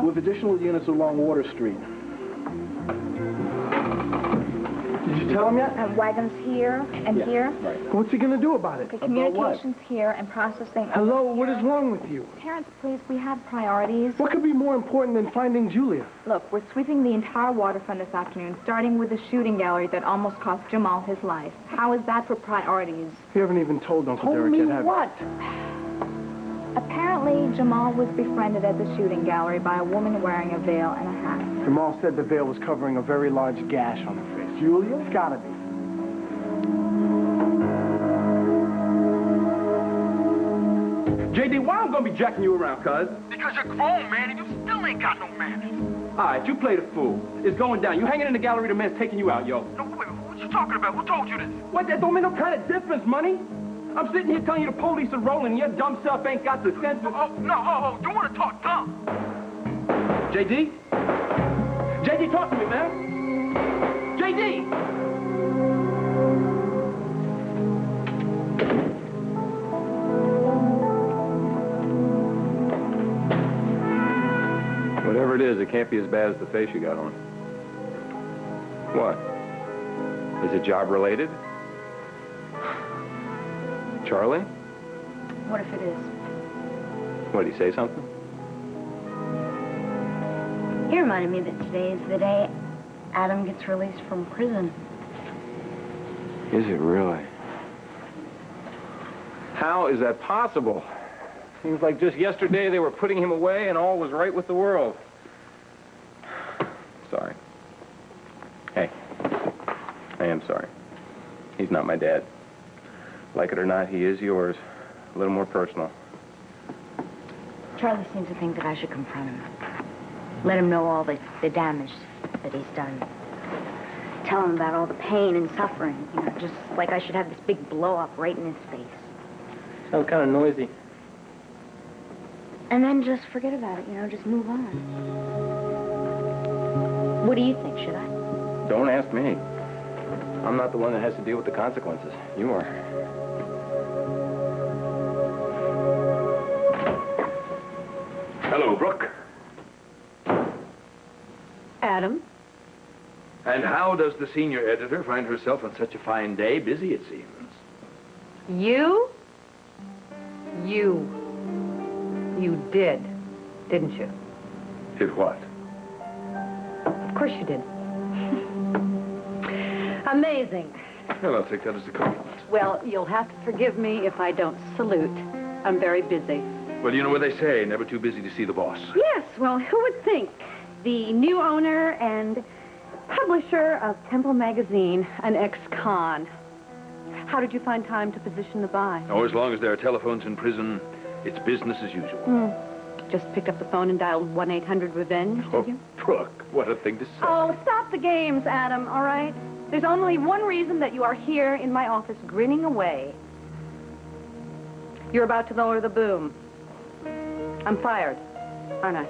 With additional units along Water Street. Did you tell him yet? Wagons here and here. Right. What's he going to do about it? Okay, communications here and processing. Hello, what is wrong with you? Parents, please, we have priorities. What could be more important than finding Julia? Look, we're sweeping the entire waterfront this afternoon, starting with the shooting gallery that almost cost Jamal his life. How is that for priorities? You haven't even told Uncle Derek yet, have you? What? Apparently, Jamal was befriended at the shooting gallery by a woman wearing a veil and a hat. Jamal said the veil was covering a very large gash on her face. Julia? It's gotta be. JD, why I'm gonna be jacking you around, cuz? Because you're grown, man, and you still ain't got no manners. All right, you play the fool. It's going down. You hanging in the gallery, the man's taking you out, yo. No, wait, what you talking about? Who told you this? What, that don't make no kind of difference, money? I'm sitting here telling you the police are rolling, and your dumb self ain't got the sense of... You want to talk dumb? JD? JD, talk to me, man. JD! Whatever it is, it can't be as bad as the face you got on. What? Is it job-related? Charlie? What if it is? What, did he say something? He reminded me that today is the day Adam gets released from prison. Is it really? How is that possible? Seems like just yesterday they were putting him away and all was right with the world. Sorry. Hey, I am sorry. He's not my dad. Like it or not, he is yours. A little more personal. Charlie seems to think that I should confront him. Let him know all the damage that he's done. Tell him about all the pain and suffering. You know, just like I should have this big blow-up right in his face. Sounds kind of noisy. And then just forget about it, you know, just move on. What do you think, should I? Don't ask me. I'm not the one that has to deal with the consequences. You are. Hello, Brooke. Adam? And how does the senior editor find herself on such a fine day? Busy, it seems. You did, didn't you? Did what? Of course you did. Amazing. Well, I'll take that as a compliment. Well, you'll have to forgive me if I don't salute. I'm very busy. Well, you know what they say, never too busy to see the boss. Yes, well, who would think? The new owner and publisher of Temple Magazine, an ex-con. How did you find time to position the buy? Oh, as long as there are telephones in prison, it's business as usual. Just picked up the phone and dialed 1-800-REVENGE, did you? Brooke, what a thing to say. Oh, stop the games, Adam, all right? There's only one reason that you are here in my office grinning away. You're about to lower the boom. I'm fired, aren't I?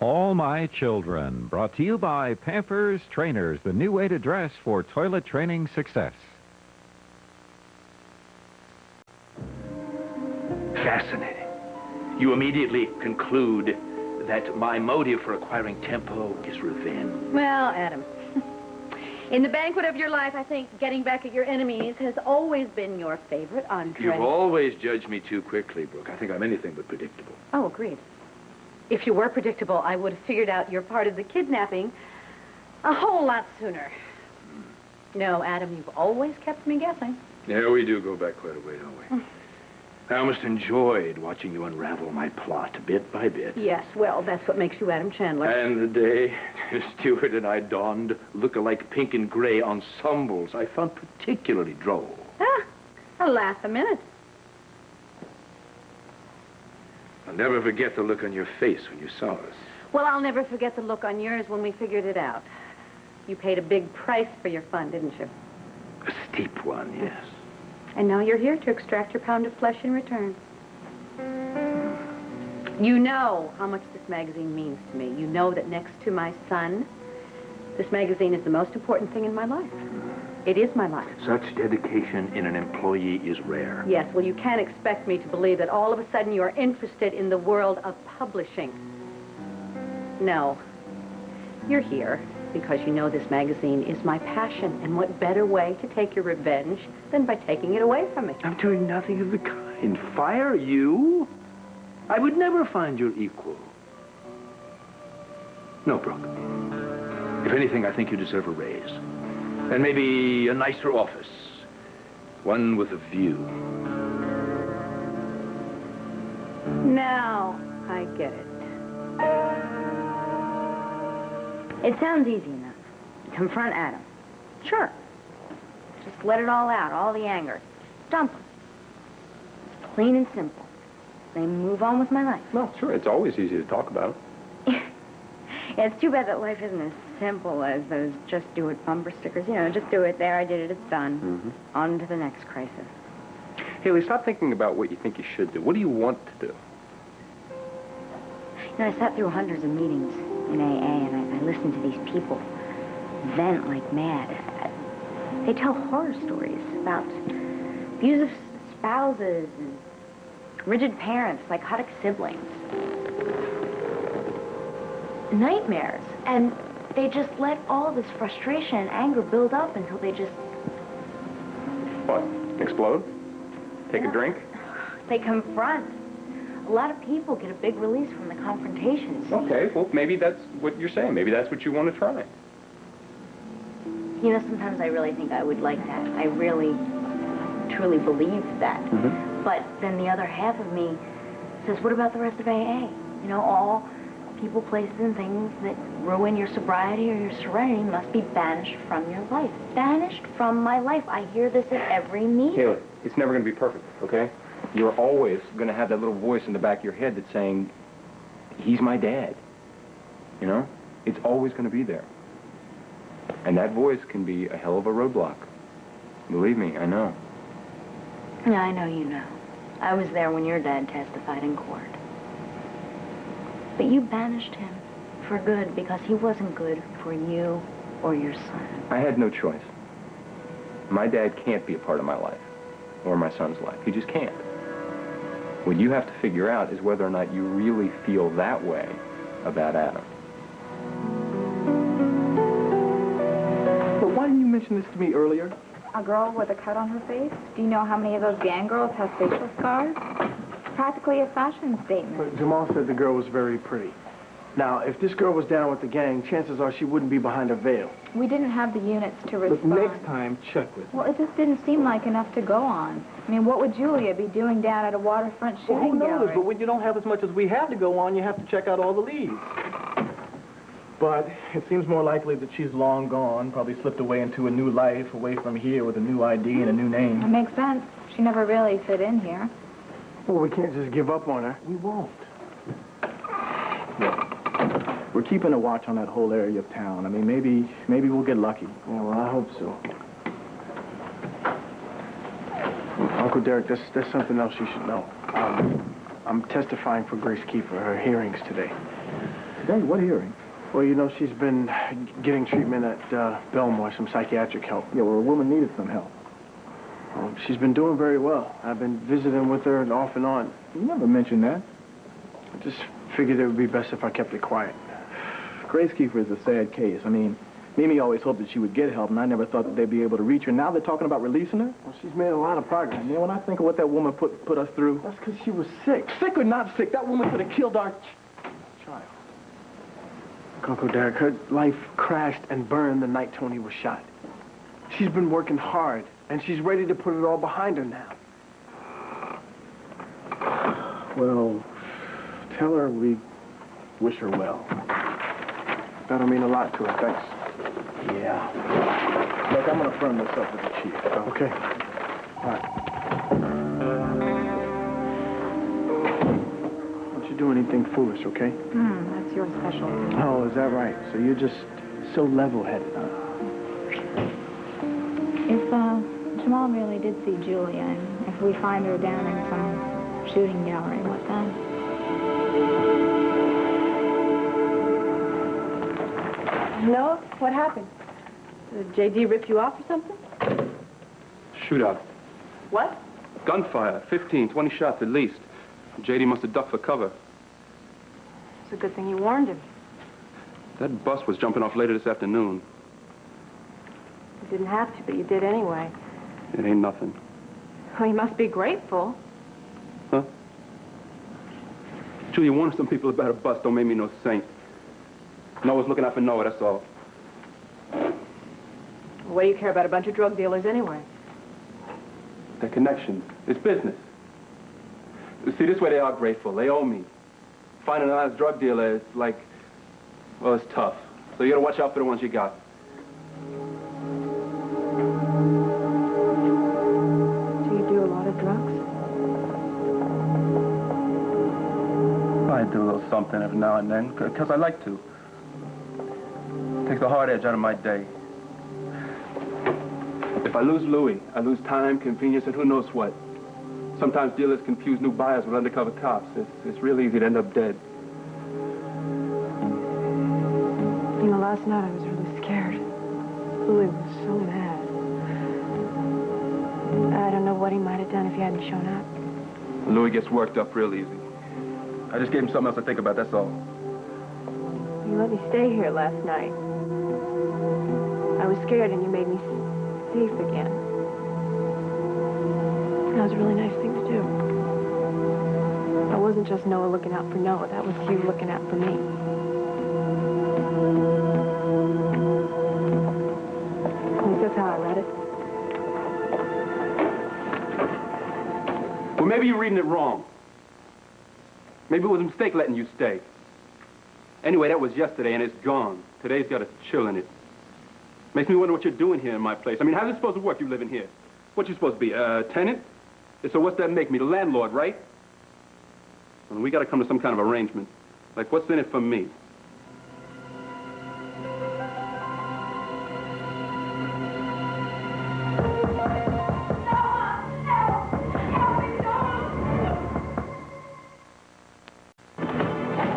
All My Children, brought to you by Pampers Trainers, the new way to dress for toilet training success. Fascinating. You immediately conclude that my motive for acquiring Tempo is revenge. Well, Adam, in the banquet of your life, I think getting back at your enemies has always been your favorite entree. You've always judged me too quickly, Brooke. I think I'm anything but predictable. Oh, agreed. If you were predictable, I would have figured out your part of the kidnapping a whole lot sooner. No, Adam, you've always kept me guessing. Yeah, we do go back quite a way, don't we? I almost enjoyed watching you unravel my plot bit by bit. Yes, well, that's what makes you Adam Chandler. And the day Stewart and I donned look-alike pink and gray ensembles, I found particularly droll. Ah, I'll laugh a minute. I'll never forget the look on your face when you saw us. Well, I'll never forget the look on yours when we figured it out. You paid a big price for your fun, didn't you? A steep one, yes. And now you're here to extract your pound of flesh in return. You know how much this magazine means to me. You know that next to my son, this magazine is the most important thing in my life. It is my life. Such dedication in an employee is rare. Yes, well, you can't expect me to believe that all of a sudden you are interested in the world of publishing. No. You're here because you know this magazine is my passion, and what better way to take your revenge than by taking it away from me? I'm doing nothing of the kind. Fire you? I would never find your equal. No, Brooke. If anything, I think you deserve a raise. And maybe a nicer office. One with a view. Now I get it. It sounds easy enough. Confront Adam. Sure. Just let it all out, all the anger. Dump him. It's plain and simple. Then move on with my life. Well, sure, it's always easy to talk about. Yeah, it's too bad that life isn't as simple as those just do it bumper stickers. You know, just do it, there, I did it, it's done. Mm-hmm. On to the next crisis. Hailey, stop thinking about what you think you should do. What do you want to do? You know, I sat through hundreds of meetings in AA, and I listened to these people vent like mad. They tell horror stories about abusive spouses and rigid parents, psychotic siblings. Nightmares. And they just let all this frustration and anger build up until they just... What? Explode? Take a drink? They confront. A lot of people get a big release from the confrontations. Okay, well, maybe that's what you're saying. Maybe that's what you want to try. You know, sometimes I really think I would like that. I really, truly believe that. Mm-hmm. But then the other half of me says, what about the rest of AA? You know, all people, places, and things that ruin your sobriety or your serenity must be banished from your life. Banished from my life. I hear this at every meeting. Hailey, it's never going to be perfect, okay? You're always going to have that little voice in the back of your head that's saying, he's my dad. You know? It's always going to be there. And that voice can be a hell of a roadblock. Believe me, I know. Yeah, I know you know. I was there when your dad testified in court. But you banished him for good because he wasn't good for you or your son. I had no choice. My dad can't be a part of my life or my son's life. He just can't. What you have to figure out is whether or not you really feel that way about Adam. But why didn't you mention this to me earlier? A girl with a cut on her face? Do you know how many of those gang girls have facial scars? It's practically a fashion statement. But Jamal said the girl was very pretty. Now, if this girl was down with the gang, chances are she wouldn't be behind a veil. We didn't have the units to But respond. next time, check with me. Well, it just didn't seem like enough to go on. I mean, what would Julia be doing down at a waterfront Well, who shooting knows? gallery? But when you don't have as much as we have to go on, you have to check out all the leads. But it seems more likely that she's long gone, probably slipped away into a new life, away from here with a new ID and a new It name. makes sense. She never really fit in here. Well, we can't just give up on her. We won't. Look, we're keeping a watch on that whole area of town. I mean, maybe we'll get lucky. Yeah, well, I hope so. Uncle Derek, there's something else you should know. I'm testifying for Grace Kiefer, her hearings today. Today? What hearing? Well, you know, she's been getting treatment at Belmore, some psychiatric help. Yeah, well, a woman needed some help. Well, she's been doing very well. I've been visiting with her and off and on. You never mentioned that. I just figured it would be best if I kept it quiet. Grace Kiefer is a sad case. I mean, Mimi always hoped that she would get help, and I never thought that they'd be able to reach her. Now they're talking about releasing her? Well, she's made a lot of progress. And then when I think of what that woman put us through... That's because she was sick. Sick or not sick, that woman could have killed our child. Uncle Derek, her life crashed and burned the night Tony was shot. She's been working hard, and she's ready to put it all behind her now. Well, tell her we wish her well. That'll mean a lot to her, thanks. Yeah. Look, I'm going to firm this up with the chief. Okay. All right. Don't you do anything foolish, okay? That's your specialty. Oh, is that right? So you're just so level-headed, huh? If Jamal really did see Julia, and if we find her down in some shooting gallery, what then? No? What happened? Did J.D. rip you off or something? Shootout. What? Gunfire. 15, 20 shots at least. J.D. must have ducked for cover. It's a good thing you warned him. That bus was jumping off later this afternoon. You didn't have to, but you did anyway. It ain't nothing. Well, you must be grateful. Huh? Julia, warning some people about a bus don't make me no saint. Noah's looking out for Noah, that's all. What do you care about a bunch of drug dealers anyway? Their connections. It's business. See, this way they are grateful. They owe me. Finding a honest drug dealer is like, well, it's tough. So you gotta watch out for the ones you got. Do you do a lot of drugs? I do a little something every now and then, because I like to. Takes the hard edge out of my day. If I lose Louis, I lose time, convenience, and who knows what. Sometimes dealers confuse new buyers with undercover cops. It's real easy to end up dead. You know, last night I was really scared. Louis was so mad. I don't know what he might have done if he hadn't shown up. Louis gets worked up real easy. I just gave him something else to think about, that's all. You let me stay here last night. I was scared and you made me safe again. That was a really nice thing to do. That wasn't just Noah looking out for Noah. That was you looking out for me. At least that's how I read it. Well, maybe you're reading it wrong. Maybe it was a mistake letting you stay. Anyway, that was yesterday, and it's gone. Today's got a chill in it. Makes me wonder what you're doing here in my place. I mean, how's it supposed to work, you living here? What you supposed to be, a tenant? So what's that make me, the landlord, right? Well, we got to come to some kind of arrangement. Like, what's in it for me?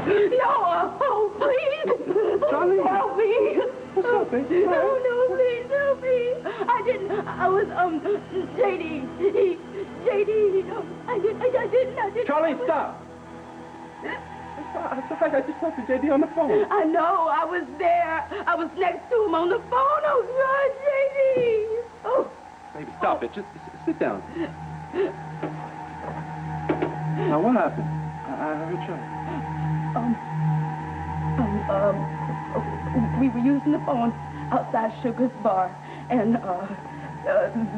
Noah! Oh, please! Charlie? Help me! What's up, baby? No, please help me! I was, J.D. J.D. I didn't. Charlie, stop! It's like I just talked to J.D. on the phone. I know, I was there. I was next to him on the phone. Oh, God, J.D. Oh. Baby, stop it. Just sit down. Now, what happened? I heard you. We were using the phone outside Sugar's bar, and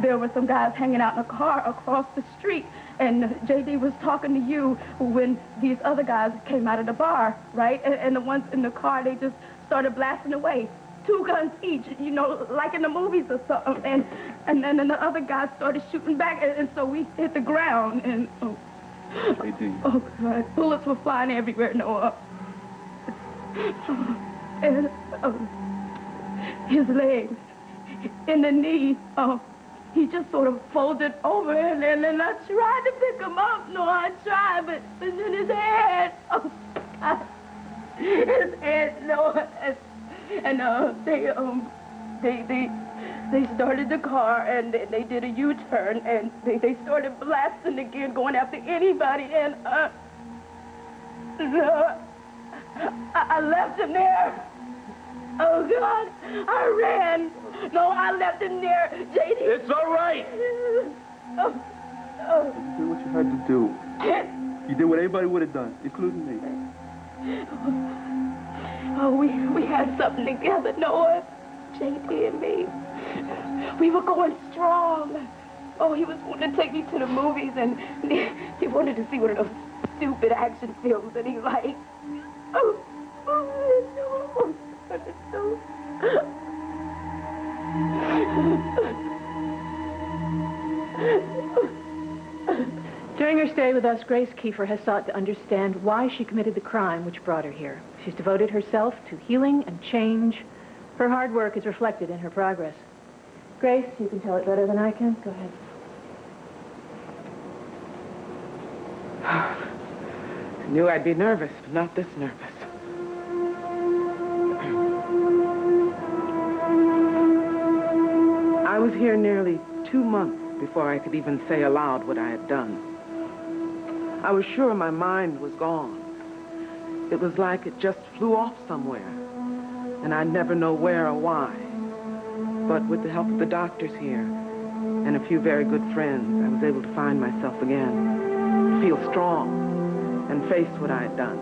there were some guys hanging out in a car across the street, and J.D. was talking to you when these other guys came out of the bar, right? And the ones in the car, they just started blasting away. 2 guns each, you know, like in the movies or something. And then the other guys started shooting back, and so we hit the ground, and... J.D. Oh, God. Bullets were flying everywhere, Noah. And his legs, in the knee, he just sort of folded over, and I tried to pick him up. No, I tried, but in his head. Oh, God. His head, Noah. And they started the car, and they did a U-turn, and they started blasting again, going after anybody, and I left him there. Oh, God, I ran. No, I left him there. J.D. It's all right. Oh. You did what you had to do. You did what anybody would have done, including me. Oh, we had something together, Noah. J.D. and me. We were going strong. Oh, he was wanting to take me to the movies, and he wanted to see one of those stupid action films that he likes. Oh, no. During her stay with us, Grace Kiefer has sought to understand why she committed the crime which brought her here. She's devoted herself to healing and change. Her hard work is reflected in her progress. Grace, you can tell it better than I can. Go ahead. I knew I'd be nervous, but not this nervous. I was here nearly 2 months before I could even say aloud what I had done. I was sure my mind was gone. It was like it just flew off somewhere, and I'd never know where or why. But with the help of the doctors here and a few very good friends, I was able to find myself again, feel strong, and face what I had done.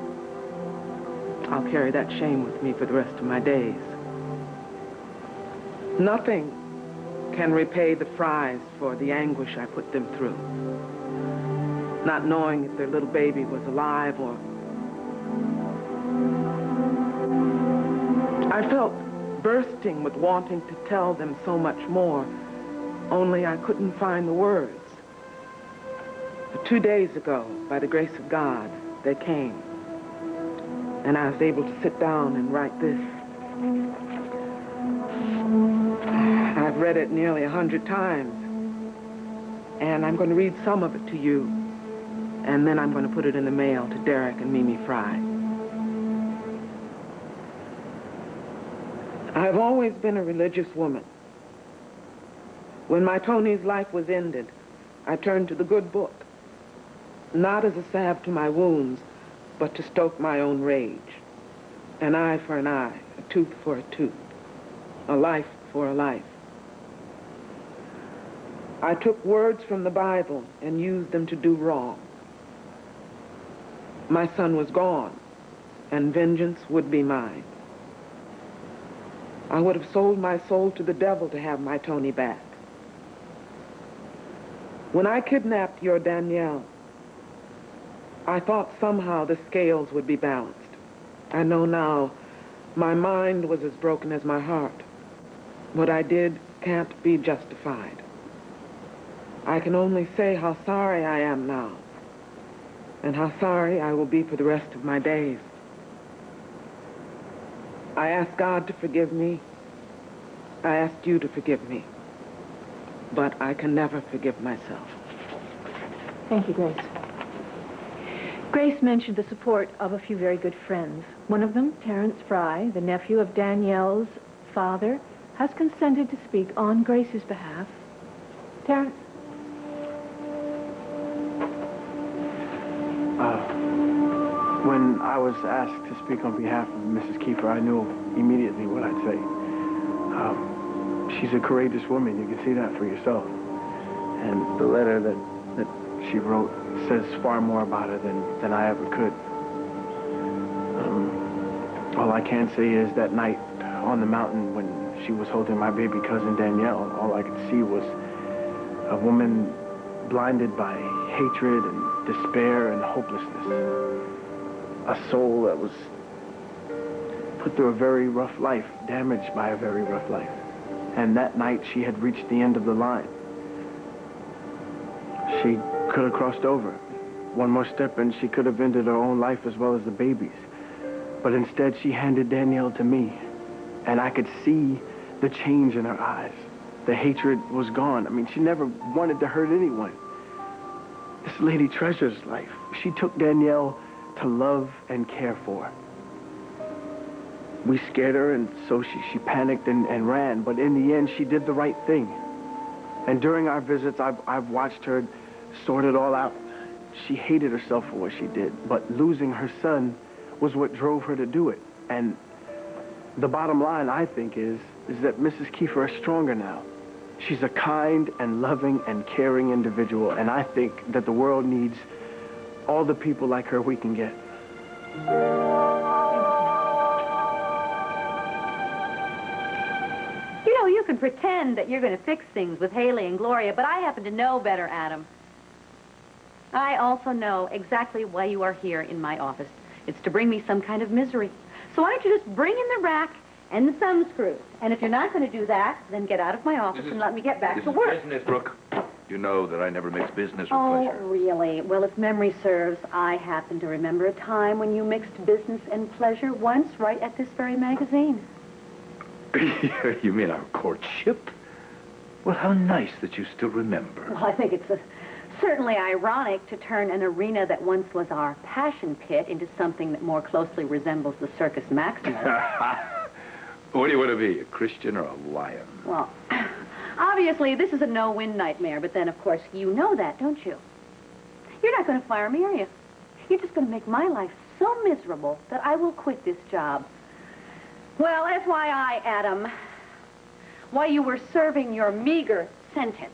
I'll carry that shame with me for the rest of my days. Nothing can repay the Frys for the anguish I put them through. Not knowing if their little baby was alive or... I felt bursting with wanting to tell them so much more, only I couldn't find the words. But 2 days ago, by the grace of God, they came, and I was able to sit down and write this. I've read it nearly 100 times, and I'm going to read some of it to you, and then I'm going to put it in the mail to Derek and Mimi Fry. I've always been a religious woman. When my Tony's life was ended, I turned to the good book, not as a salve to my wounds, but to stoke my own rage. An eye for an eye, a tooth for a tooth, a life for a life. I took words from the Bible and used them to do wrong. My son was gone, and vengeance would be mine. I would have sold my soul to the devil to have my Tony back. When I kidnapped your Danielle, I thought somehow the scales would be balanced. I know now my mind was as broken as my heart. What I did can't be justified. I can only say how sorry I am now, and how sorry I will be for the rest of my days. I ask God to forgive me. I ask you to forgive me. But I can never forgive myself. Thank you, Grace. Grace mentioned the support of a few very good friends. One of them, Terrence Fry, the nephew of Danielle's father, has consented to speak on Grace's behalf. Terrence? When I was asked to speak on behalf of Mrs. Kiefer, I knew immediately what I'd say. She's a courageous woman. You can see that for yourself. And the letter that she wrote says far more about her than I ever could. All I can say is that night on the mountain when she was holding my baby cousin Danielle, all I could see was a woman blinded by hatred and despair and hopelessness. A soul that was put through a very rough life, damaged by a very rough life. And that night she had reached the end of the line. She could have crossed over. One more step and she could have ended her own life as well as the baby's. But instead she handed Danielle to me. And I could see the change in her eyes. The hatred was gone. I mean, she never wanted to hurt anyone. This lady treasures life. She took Danielle to love and care for. We scared her, and so she panicked and ran, but in the end, she did the right thing. And during our visits, I've watched her sort it all out. She hated herself for what she did, but losing her son was what drove her to do it. And the bottom line, I think, is that Mrs. Kiefer is stronger now. She's a kind and loving and caring individual, and I think that the world needs all the people like her we can get. You know, you can pretend that you're going to fix things with Hailey and Gloria, but I happen to know better, Adam. I also know exactly why you are here in my office. It's to bring me some kind of misery. So why don't you just bring in the rack and the thumb screws? And if you're not going to do that, then get out of my office and let me get back to work. This is business, Brooke. You know that I never mix business with Oh, pleasure. really? Well, if memory serves, I happen to remember a time when you mixed business and pleasure once right at this very magazine. You mean our courtship? Well, how nice that you still remember. Well, I think it's certainly ironic to turn an arena that once was our passion pit into something that more closely resembles the Circus Maximus. What do you want to be, a Christian or a lion? Well, obviously, this is a no-win nightmare, but then, of course, you know that, don't you? You're not going to fire me, are you? You're just going to make my life so miserable that I will quit this job. Well, FYI, Adam, while you were serving your meager sentence,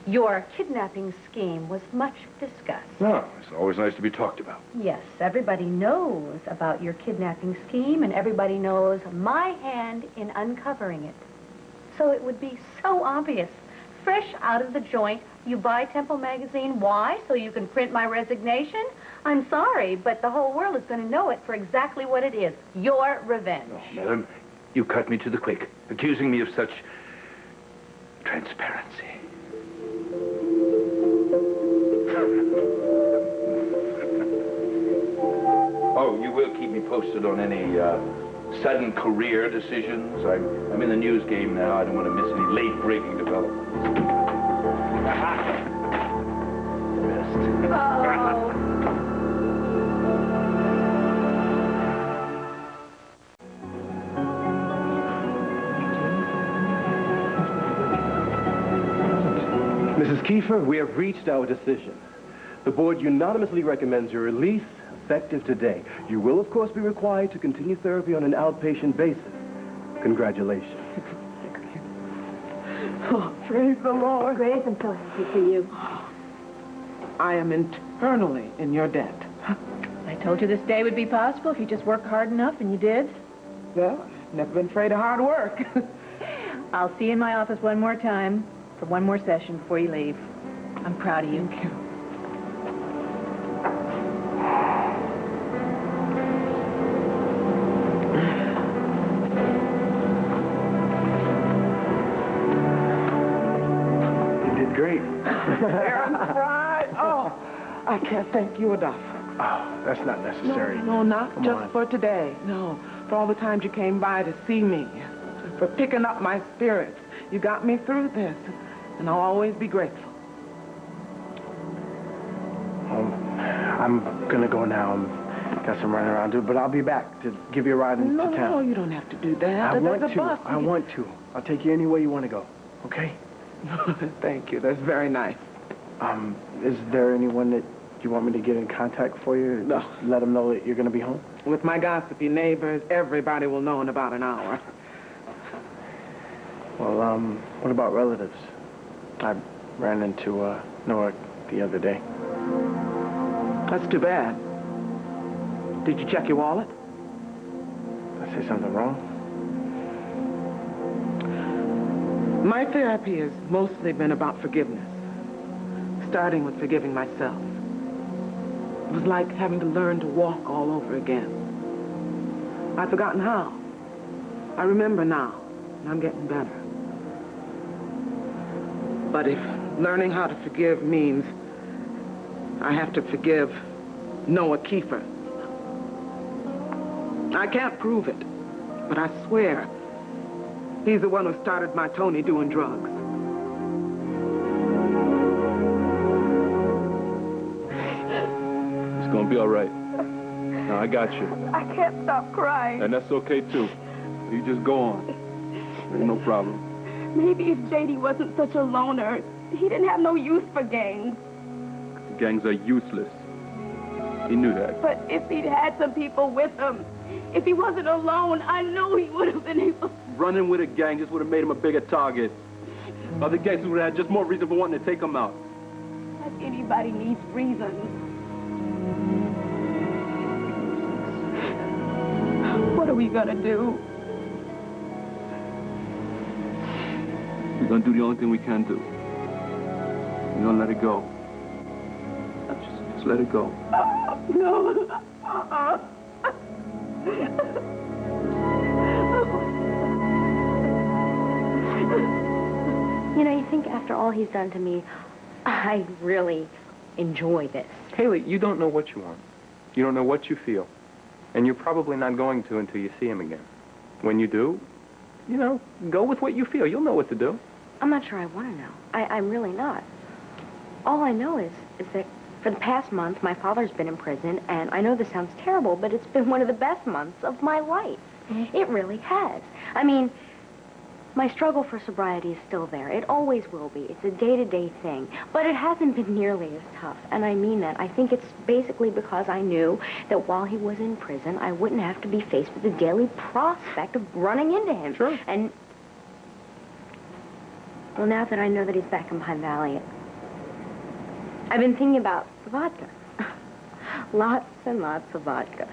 your kidnapping scheme was much discussed. No, it's always nice to be talked about. Yes, everybody knows about your kidnapping scheme, and everybody knows my hand in uncovering it. So it would be so obvious. Fresh out of the joint, you buy Temple magazine. Why? So you can print my resignation? I'm sorry, but the whole world is going to know it for exactly what it is. Your revenge. Oh, madam, you cut me to the quick, accusing me of such transparency. Oh, you will keep me posted on any sudden career decisions. I'm in the news game now. I don't want to miss any late-breaking developments. Aha! Missed. Oh. Mrs. Kiefer, we have reached our decision. The board unanimously recommends your release, effective today. You will, of course, be required to continue therapy on an outpatient basis. Congratulations. Oh, praise the Lord. Grace, I'm so happy for you. I am eternally in your debt. I told you this day would be possible if you just worked hard enough, and you did. Well, never been afraid of hard work. I'll see you in my office one more time for one more session before you leave. I'm proud of you. Thank you. Great. Aaron fried. Oh, I can't thank you enough. Oh, that's not necessary. No, not Come just on. for today. No, for all the times you came by to see me, for picking up my spirits. You got me through this, and I'll always be grateful. I'm gonna go now. Got some running around to do, but I'll be back to give you a ride into town. No, you don't have to do that. I There's want a to. bus. I want to. I'll take you any way you want to go. Okay? Thank you. That's very nice. Is there anyone that you want me to get in contact for you? No. Just let them know that you're going to be home? With my gossipy neighbors, everybody will know in about an hour. Well, what about relatives? I ran into Noah the other day. That's too bad. Did you check your wallet? Did I say something wrong? My therapy has mostly been about forgiveness, starting with forgiving myself. It was like having to learn to walk all over again. I'd forgotten how. I remember now, and I'm getting better. But if learning how to forgive means I have to forgive Noah Kiefer, I can't prove it, but I swear he's the one who started my Tony doing drugs. It's gonna be all right. Now, I got you. I can't stop crying. And that's okay, too. You just go on. Ain't no problem. Maybe if JD wasn't such a loner, he didn't have no use for gangs. Gangs are useless. He knew that. But if he'd had some people with him, if he wasn't alone, I know he would have been able. Running with a gang just would have made him a bigger target. Other gangsters would have had just more reason for wanting to take him out. Like anybody needs reasons. What are we gonna do? We're gonna do the only thing we can do. We're gonna let it go. Just let it go. No. You know, you think after all he's done to me, I really enjoy this. Hailey, you don't know what you want. You don't know what you feel. And you're probably not going to until you see him again. When you do, you know, go with what you feel. You'll know what to do. I'm not sure I want to know. I'm really not. All I know is that for the past month, my father's been in prison, and I know this sounds terrible, but it's been one of the best months of my life. Mm-hmm. It really has. I mean, my struggle for sobriety is still there. It always will be. It's a day-to-day thing. But it hasn't been nearly as tough, and I mean that. I think it's basically because I knew that while he was in prison, I wouldn't have to be faced with the daily prospect of running into him. Sure. And, well, now that I know that he's back in Pine Valley, I've been thinking about vodka. Lots and lots of vodka.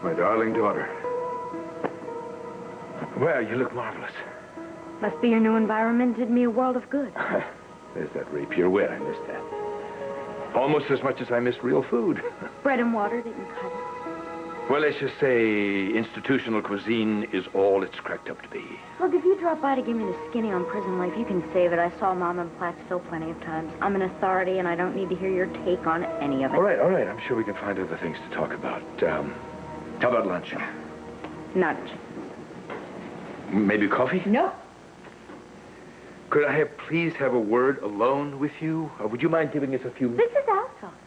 My darling daughter. Well, you look marvelous. Must be your new environment did me a world of good. There's that rapier wet. I missed that. Almost as much as I missed real food. Bread and water didn't cut it. Well, let's just say institutional cuisine is all it's cracked up to be. Look, if you drop by to give me the skinny on prison life, you can save it. I saw Mom in Plattsville plenty of times. I'm an authority, and I don't need to hear your take on any of it. All right. I'm sure we can find other things to talk about. How about lunch? Not. Maybe coffee? No. Could I please have a word alone with you? Would you mind giving us a few minutes? This is Alec's office.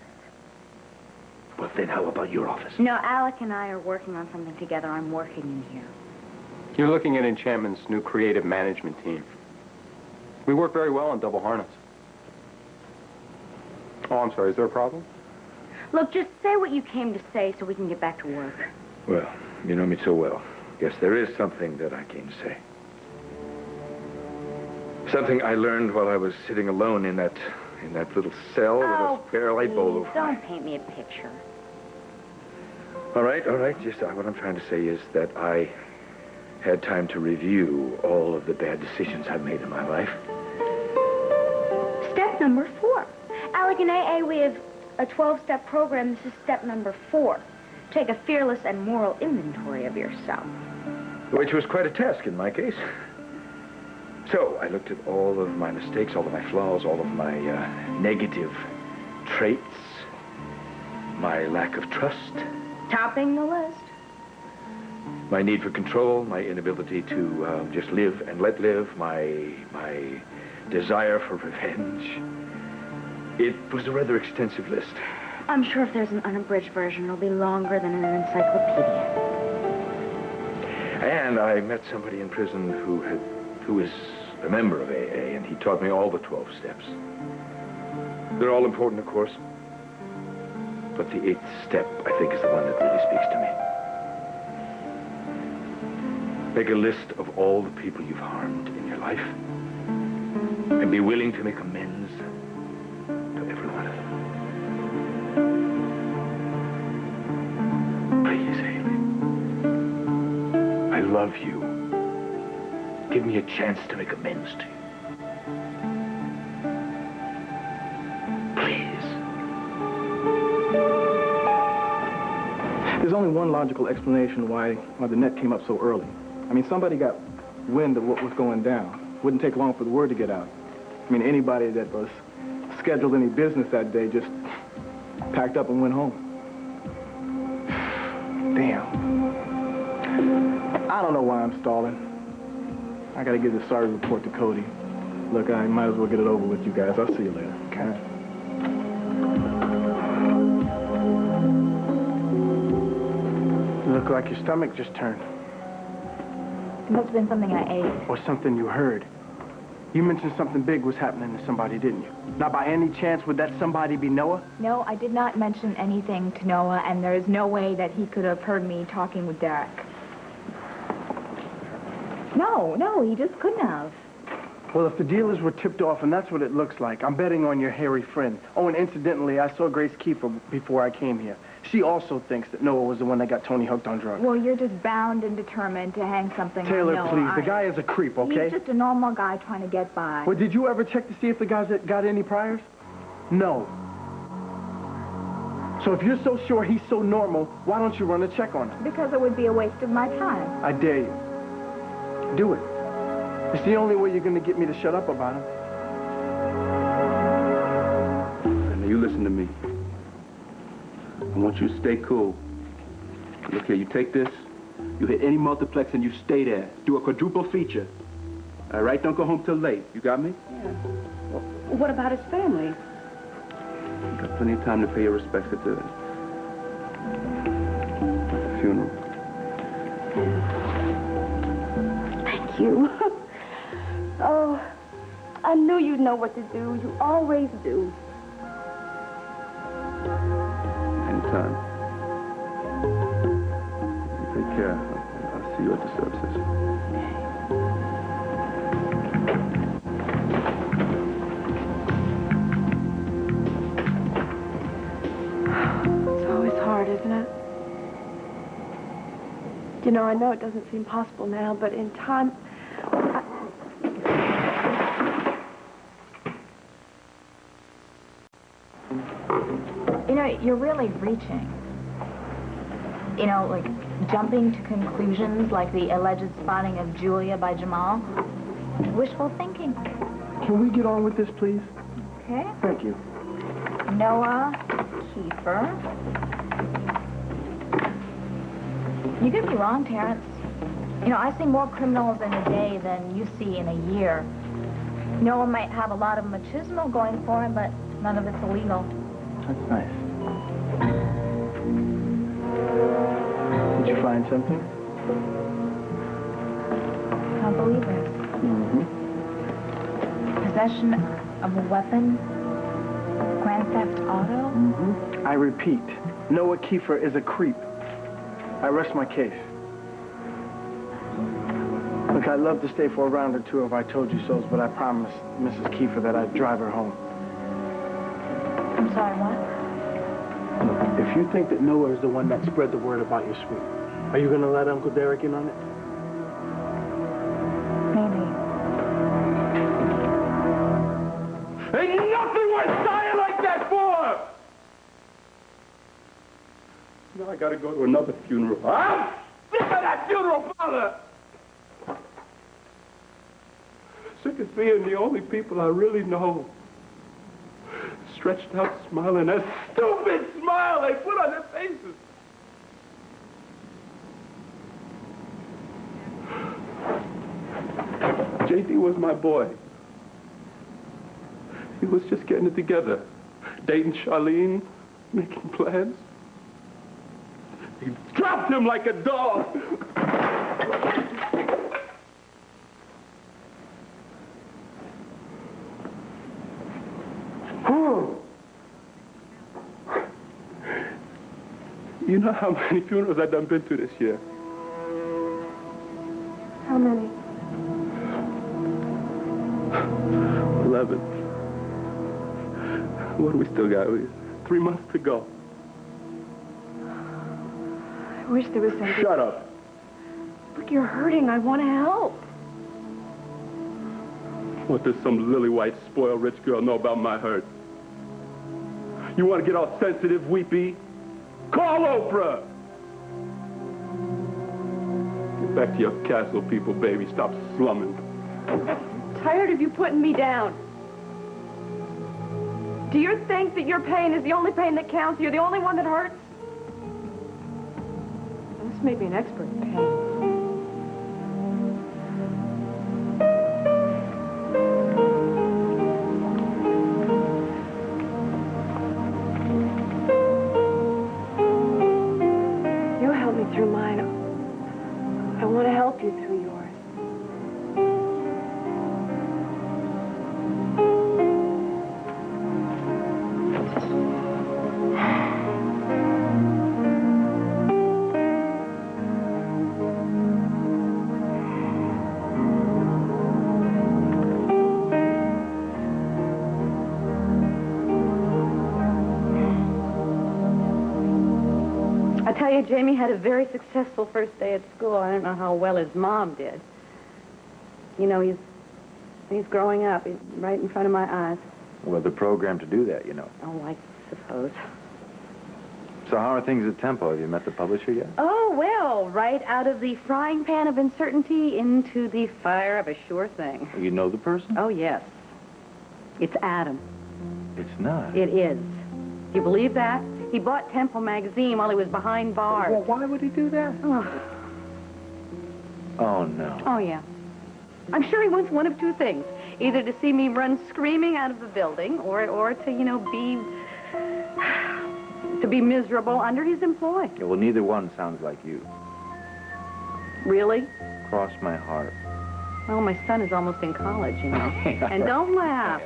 Well, then how about your office? No, Alec and I are working on something together. I'm working in here. You're looking at Enchantment's new creative management team. We work very well on double harness. Oh, I'm sorry. Is there a problem? Look, just say what you came to say so we can get back to work. Well, you know me so well. Yes, there is something that I came to say. Something I learned while I was sitting alone in that little cell with a spare light bulb over. Don't paint me a picture. All right. Just what I'm trying to say is that I had time to review all of the bad decisions I've made in my life. Step number 4. Alec, in AA, we have a 12-step program. This is step number 4. Take a fearless and moral inventory of yourself. Which was quite a task in my case. So I looked at all of my mistakes, all of my flaws, all of my negative traits, my lack of trust. Topping the list. My need for control, my inability to just live and let live, my desire for revenge. It was a rather extensive list. I'm sure if there's an unabridged version, it'll be longer than an encyclopedia. And I met somebody in prison who is a member of AA, and he taught me all the 12 steps. They're all important, of course. But the 8th step, I think, is the one that really speaks to me. Make a list of all the people you've harmed in your life, and be willing to make amends to every one of them. Please, Hailey. I love you. Give me a chance to make amends to you. Please. There's only one logical explanation why the net came up so early. I mean, somebody got wind of what was going down. Wouldn't take long for the word to get out. I mean, anybody that was scheduled any business that day just packed up and went home. Damn. I don't know why I'm stalling. I gotta give this sorry report to Cody. Look, I might as well get it over with you guys. I'll see you later. Okay? You look like your stomach just turned. It must have been something I ate. Or something you heard. You mentioned something big was happening to somebody, didn't you? Now, by any chance, would that somebody be Noah? No, I did not mention anything to Noah, and there is no way that he could have heard me talking with Derek. No, he just couldn't have. Well, if the dealers were tipped off, and that's what it looks like, I'm betting on your hairy friend. Oh, and incidentally, I saw Grace Kiefer before I came here. She also thinks that Noah was the one that got Tony hooked on drugs. Well, you're just bound and determined to hang something Taylor, on Noah. please. The guy is a creep, okay? He's just a normal guy trying to get by. Well, did you ever check to see if the guy's got any priors? No. So if you're so sure he's so normal, why don't you run a check on him? Because it would be a waste of my time. I dare you. Do it. It's the only way you're going to get me to shut up about him. Now you listen to me. I want you to stay cool. Look here, you take this, you hit any multiplex and you stay there. Do a quadruple feature. All right, don't go home till late. You got me? Yeah. Well, what about his family? You got plenty of time to pay your respects at the funeral. Thank you. Oh, I knew you'd know what to do. You always do. Anytime. You take care. I'll see you at the services. It's always hard, isn't it? You know, I know it doesn't seem possible now, but in time... You know, you're really reaching. You know, like jumping to conclusions like the alleged spotting of Julia by Jamal. Wishful thinking. Can we get on with this, please? Okay. Thank you. Noah Kiefer. You could be wrong, Terrence. You know, I see more criminals in a day than you see in a year. Noah might have a lot of machismo going for him, but none of it's illegal. That's nice. Did you find something? I'll believe it. Mm-hmm. Possession of a weapon? Grand Theft Auto? Mm-hmm. I repeat, Noah Kiefer is a creep. I rest my case. Look, I'd love to stay for a round or two if I told you so, but I promised Mrs. Kiefer that I'd drive her home. I'm sorry, what? Look, if you think that Noah is the one that spread the word about your suite, are you going to let Uncle Derek in on it? Maybe. Ain't nothing worth dying like that for! Now I gotta go to another funeral. I'm sick of that funeral parlor! Sick of seeing the only people I really know stretched out smiling that stupid smile they put on their faces. JD was my boy. He was just getting it together. Dating Charlene, making plans. He dropped him like a dog. You know how many funerals I've done been to this year? How many? 11. What do we still got? 3 months to go. I wish there was something... Shut up. Look, you're hurting. I want to help. What does some lily-white, spoiled rich girl know about my hurt? You want to get all sensitive, weepy? Call Oprah! Get back to your castle, people, baby. Stop slumming. I'm tired of you putting me down. Do you think that your pain is the only pain that counts? You're the only one that hurts? This may be an expert in pain. You helped me through mine. I want to help you through yours. tell you, Jamie had a very successful first day at school. I don't know how well his mom did. You know, he's growing up. He's right in front of my eyes. Well, they're programmed to do that, you know. Oh, I suppose. So how are things at Tempo? Have you met the publisher yet? Oh, well, right out of the frying pan of uncertainty into the fire of a sure thing. You know the person? Oh, yes. It's Adam. It's not. It is. Do you believe that? He bought Tempo magazine while he was behind bars. Well, why would he do that? Oh, no. Oh, yeah. I'm sure he wants one of two things. Either to see me run screaming out of the building or to, you know, be miserable under his employ. Yeah, well, neither one sounds like you. Really? Cross my heart. Well, my son is almost in college, you know. And don't laugh.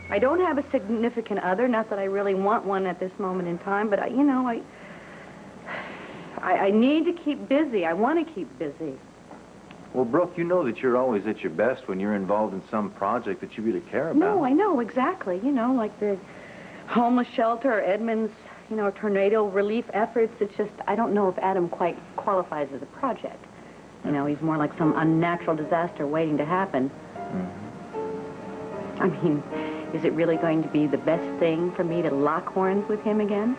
I don't have a significant other, not that I really want one at this moment in time, but, I need to keep busy. I want to keep busy. Well, Brooke, you know that you're always at your best when you're involved in some project that you really care about. No, I know, exactly. You know, like the homeless shelter or Edmund's, you know, tornado relief efforts. It's just, I don't know if Adam quite qualifies as a project. You know, he's more like some unnatural disaster waiting to happen. I mean, is it really going to be the best thing for me to lock horns with him again?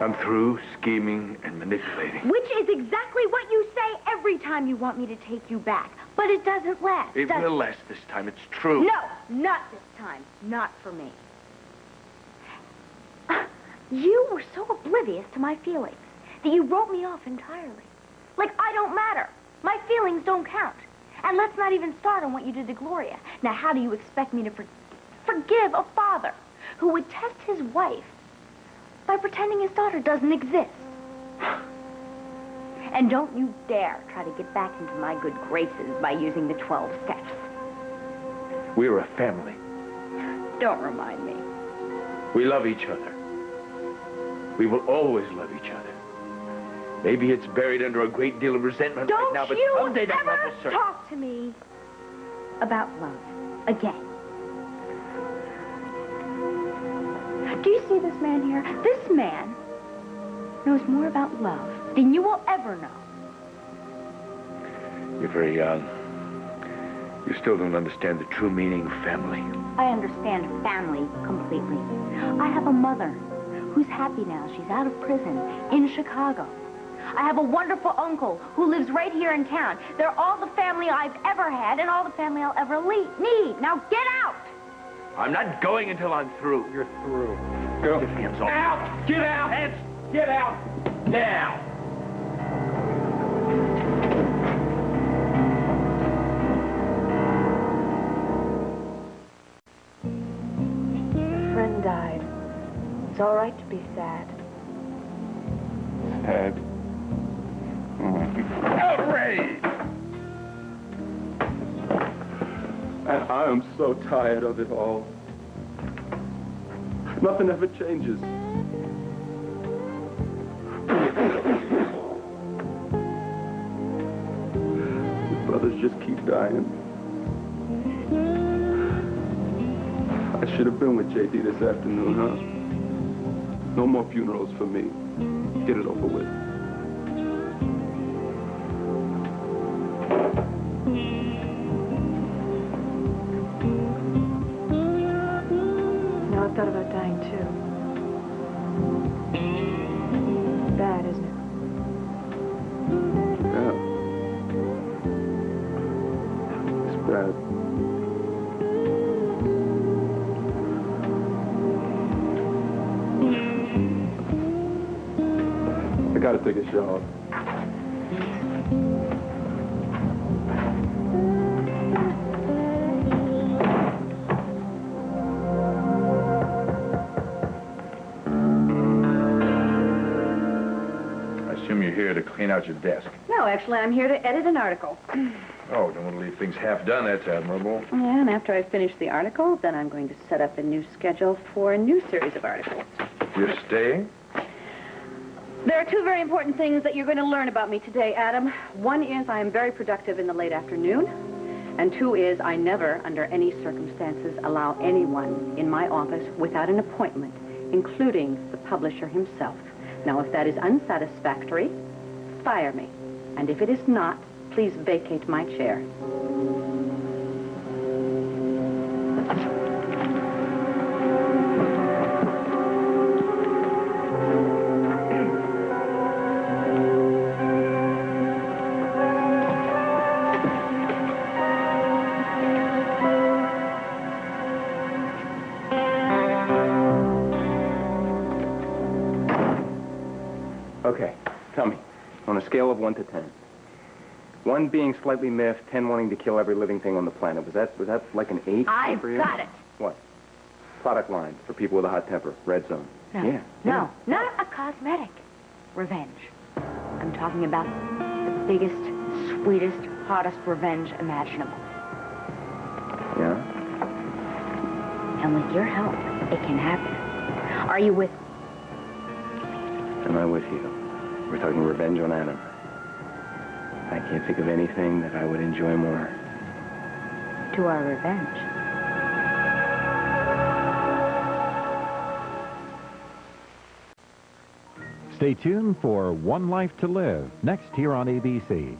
I'm through scheming and manipulating. Which is exactly what you say every time you want me to take you back. But it doesn't last. It will last this time, it's true. No, not this time. Not for me. You were so oblivious to my feelings that you wrote me off entirely. Like I don't matter. My feelings don't count. And let's not even start on what you did to Gloria. Now, how do you expect me to forgive a father who would test his wife by pretending his daughter doesn't exist? And don't you dare try to get back into my good graces by using the 12 steps. We're a family. Don't remind me. We love each other. We will always love each other. Maybe it's buried under a great deal of resentment right now, but someday that love will surface. Talk to me about love again. Do you see this man here? This man knows more about love than you will ever know. You're very young. You still don't understand the true meaning of family. I understand family completely. I have a mother who's happy now. She's out of prison in Chicago. I have a wonderful uncle who lives right here in town. They're all the family I've ever had and all the family I'll ever need. Now get out! I'm not going until I'm through. You're through. Go. Get hands off. Out! Get out! Hands. Get out! Now. Your friend died. It's all right to be sad. Sad. Outrage! And I am so tired of it all. Nothing ever changes. His brothers just keep dying. I should have been with JD this afternoon, huh? No more funerals for me. Get it over with. Now I've thought about dying too. Bad, isn't it? Yeah. It's bad. I gotta take a shower. You're here to clean out your desk. No, actually, I'm here to edit an article. Oh, don't want to leave things half done. That's admirable. Yeah, and after I finish the article, then I'm going to set up a new schedule for a new series of articles. You're staying? There are two very important things that you're going to learn about me today, Adam. One is I am very productive in the late afternoon. And 2 is I never, under any circumstances, allow anyone in my office without an appointment, including the publisher himself. Now, if that is unsatisfactory, fire me. And if it is not, please vacate my chair. Okay, tell me, on a scale of 1 to 10. 1 being slightly miffed, 10 wanting to kill every living thing on the planet. Was that like an 8 I've for you? got it. What? Product line for people with a hot temper. Red zone. No, Yeah. no, not a cosmetic. Revenge. I'm talking about the biggest, sweetest, hottest revenge imaginable. Yeah? And with your help, it can happen. Are you with me? Am I with you? We're talking revenge on Adam. I can't think of anything that I would enjoy more. To our revenge. Stay tuned for One Life to Live, next here on ABC.